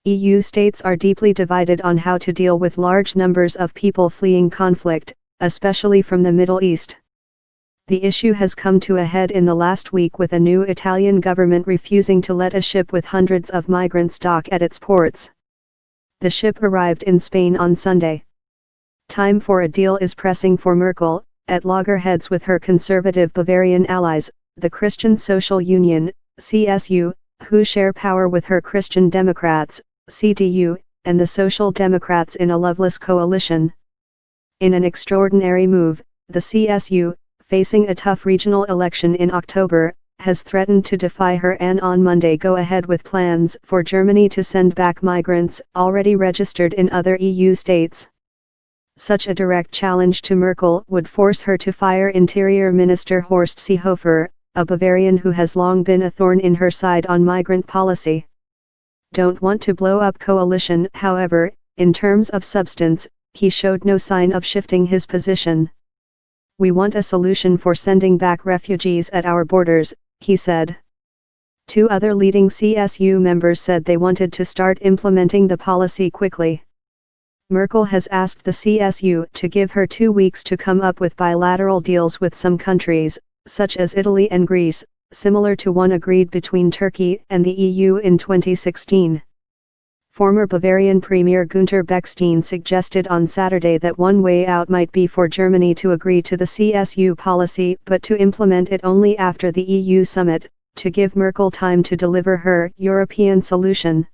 EU states are deeply divided on how to deal with large numbers of people fleeing conflict, especially from the Middle East. The issue has come to a head in the last week with a new Italian government refusing to let a ship with hundreds of migrants dock at its ports. The ship arrived in Spain on Sunday. Time for a deal is pressing for Merkel, at loggerheads with her conservative Bavarian allies, the Christian Social Union, CSU, who share power with her Christian Democrats, CDU, and the Social Democrats in a loveless coalition. In an extraordinary move, the CSU, facing a tough regional election in October, has threatened to defy her and on Monday go ahead with plans for Germany to send back migrants already registered in other EU states. Such a direct challenge to Merkel would force her to fire Interior Minister Horst Seehofer, a Bavarian who has long been a thorn in her side on migrant policy. Don't want to blow up coalition. However, in terms of substance, he showed no sign of shifting his position. We want a solution for sending back refugees at our borders, he said. Two other leading CSU members said they wanted to start implementing the policy quickly. Merkel has asked the CSU to give her 2 weeks to come up with bilateral deals with some countries, such as Italy and Greece, similar to one agreed between Turkey and the EU in 2016. Former Bavarian Premier Günther Beckstein suggested on Saturday that one way out might be for Germany to agree to the CSU policy but to implement it only after the EU summit, to give Merkel time to deliver her European solution.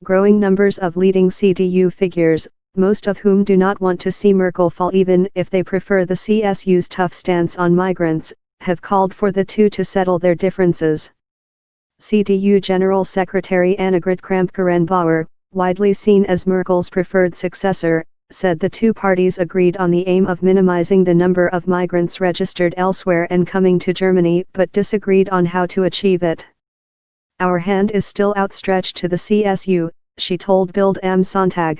Growing numbers of leading CDU figures, most of whom do not want to see Merkel fall even if they prefer the CSU's tough stance on migrants, have called for the two to settle their differences. CDU General Secretary Annegret Kramp-Karrenbauer, widely seen as Merkel's preferred successor, said the two parties agreed on the aim of minimizing the number of migrants registered elsewhere and coming to Germany but disagreed on how to achieve it. Our hand is still outstretched to the CSU, she told Bild am Sonntag.